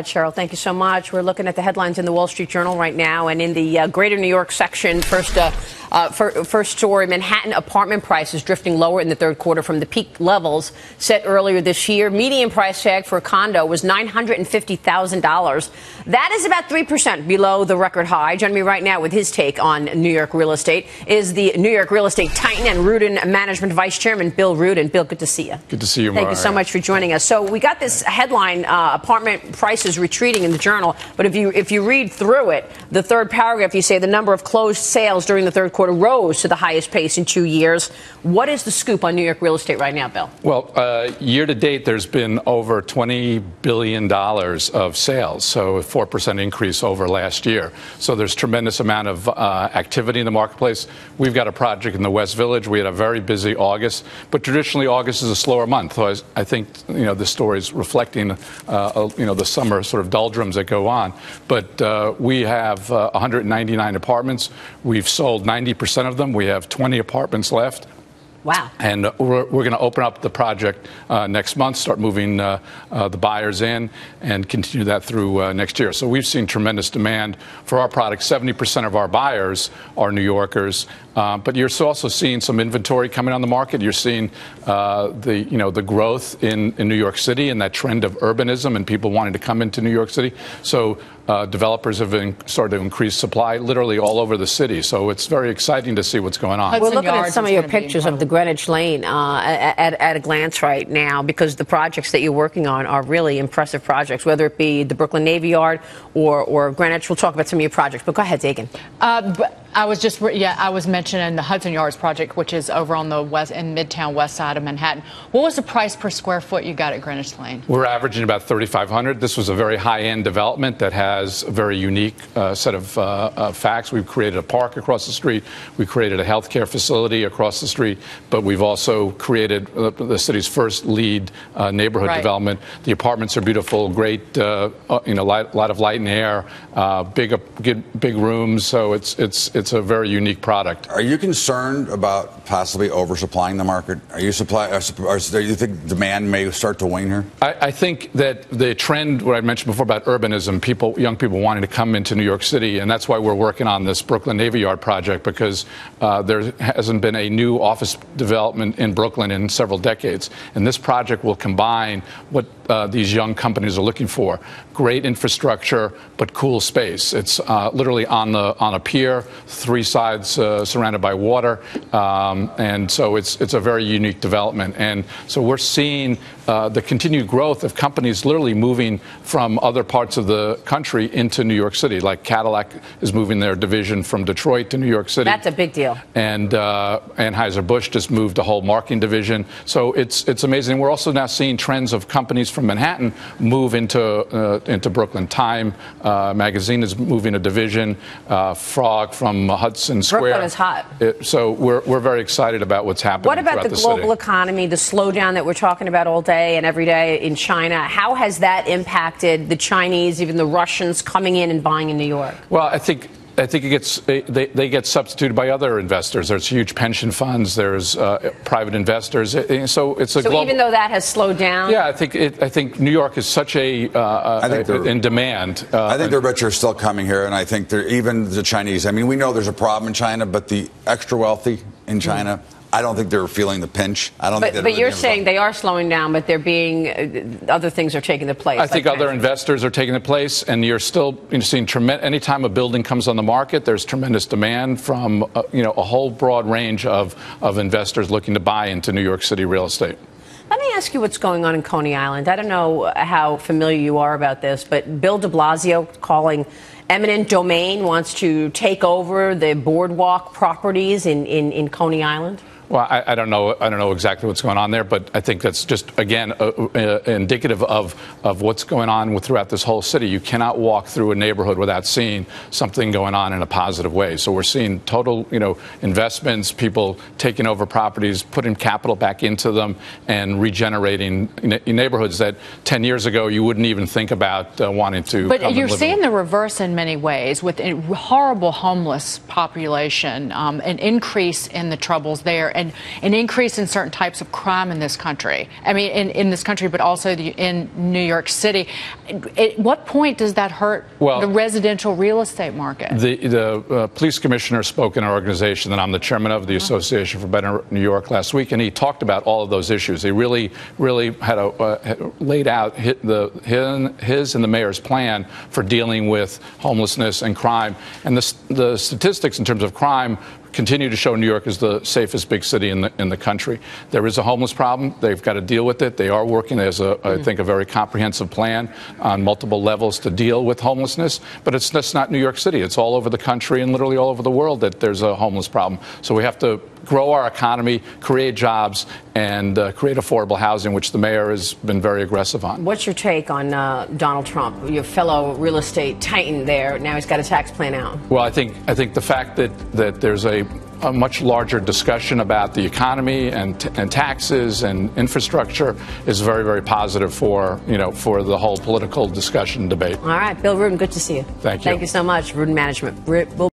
Cheryl, thank you so much. We're looking at the headlines in the Wall Street Journal right now, and in the greater New York section, first story, Manhattan apartment prices drifting lower in the third quarter from the peak levels set earlier this year. Median price tag for a condo was $950,000. That is about 3% below the record high. Joining me right now with his take on New York real estate is the New York real estate titan and Rudin Management Vice Chairman, Bill Rudin. Bill, good to see you. Good to see you, Mariah. Thank you so much for joining us. So we got this headline, apartment prices retreating in the Journal, but if you read through it, the third paragraph, you say the number of closed sales during the third quarter rose to the highest pace in 2 years. What is the scoop on New York real estate right now, Bill? Well, year to date, there's been over $20 billion of sales, so a 4% increase over last year. So there's tremendous amount of activity in the marketplace. We've got a project in the West Village. We had a very busy August, but traditionally August is a slower month. So I think the story is reflecting the summer sort of doldrums that go on. But we have 199 apartments. We've sold 90% of them. We have 20 apartments left. Wow. And we're going to open up the project next month, start moving the buyers in, and continue that through next year. So we've seen tremendous demand for our product. 70% of our buyers are New Yorkers. But you're also seeing some inventory coming on the market. You're seeing the growth in New York City and that trend of urbanism and people wanting to come into New York City. So developers have started to increase supply literally all over the city. So it's very exciting to see what's going on. We're looking at some of your pictures of the Greenwich Lane at a glance right now, because the projects that you're working on are really impressive projects, whether it be the Brooklyn Navy Yard or Greenwich. We'll talk about some of your projects, but go ahead, Dagen. I was mentioning the Hudson Yards project, which is over on the Midtown west side of Manhattan. What was the price per square foot you got at Greenwich Lane? We're averaging about $3,500. This was a very high-end development that has a very unique set of facts. We've created a park across the street. We created a healthcare facility across the street, but we've also created the city's first LEED neighborhood development. The apartments are beautiful, great, lot of light and air, big rooms. So it's a very unique product. Are you concerned about possibly oversupplying the market? Do you think demand may start to wane here? I think that the trend, what I mentioned before about urbanism, young people wanting to come into New York City, and that's why we're working on this Brooklyn Navy Yard project, because there hasn't been a new office development in Brooklyn in several decades. And this project will combine what these young companies are looking for: great infrastructure, but cool space. It's literally on a pier, three sides surrounded by water, and so it's a very unique development. And so we're seeing the continued growth of companies literally moving from other parts of the country into New York City. Like Cadillac is moving their division from Detroit to New York City. That's a big deal. And Anheuser-Busch just moved a whole marketing division. So it's amazing. We're also now seeing trends of companies from Manhattan move into Brooklyn. Time magazine is moving a division. Frog from Hudson Square. Brooklyn is hot. So we're very excited about what's happening. What about the global economy, the slowdown that we're talking about all day and every day in China? How has that impacted the Chinese, even the Russians coming in and buying in New York? Well, I think they get substituted by other investors. There's huge pension funds. There's private investors. So it's a global. Even though that has slowed down. Yeah, I think New York is such in demand. I think the rich are still coming here, and I think even the Chinese. I mean, we know there's a problem in China, but the extra wealthy in China. I don't think they're feeling the pinch. But you're saying they are slowing down, but they're being other things are taking the place. I think other investors are taking the place, and you're still seeing tremendous. Anytime a building comes on the market, there's tremendous demand from a whole broad range of investors looking to buy into New York City real estate. Let me ask you what's going on in Coney Island. I don't know how familiar you are about this, but Bill de Blasio calling eminent domain wants to take over the boardwalk properties in Coney Island. Well, I don't know exactly what's going on there, but I think that's just, again, indicative of what's going on throughout this whole city. You cannot walk through a neighborhood without seeing something going on in a positive way. So we're seeing total, investments, people taking over properties, putting capital back into them, and regenerating neighborhoods that 10 years ago you wouldn't even think about wanting to. But you're seeing the reverse in many ways, with a horrible homeless population, an increase in the troubles there. and an increase in certain types of crime in this country. I mean, in this country, but also in New York City. At what point does that hurt the residential real estate market? The police commissioner spoke in our organization that I'm the chairman of, the Association for Better New York, last week, and he talked about all of those issues. He really had laid out his and the mayor's plan for dealing with homelessness and crime. And the statistics in terms of crime continue to show New York is the safest big city in the country. There is a homeless problem. They've got to deal with it. They are working as I think, a very comprehensive plan on multiple levels to deal with homelessness. But it's just not New York City. It's all over the country and literally all over the world that there's a homeless problem. So we have to grow our economy, create jobs, and create affordable housing, which the mayor has been very aggressive on. What's your take on Donald Trump, your fellow real estate titan there? Now he's got a tax plan out. Well, I think the fact that there's a much larger discussion about the economy and taxes and infrastructure is very, very positive for the whole political discussion debate. All right, Bill Rudin, good to see you. Thank you. Thank you so much, Rudin Management.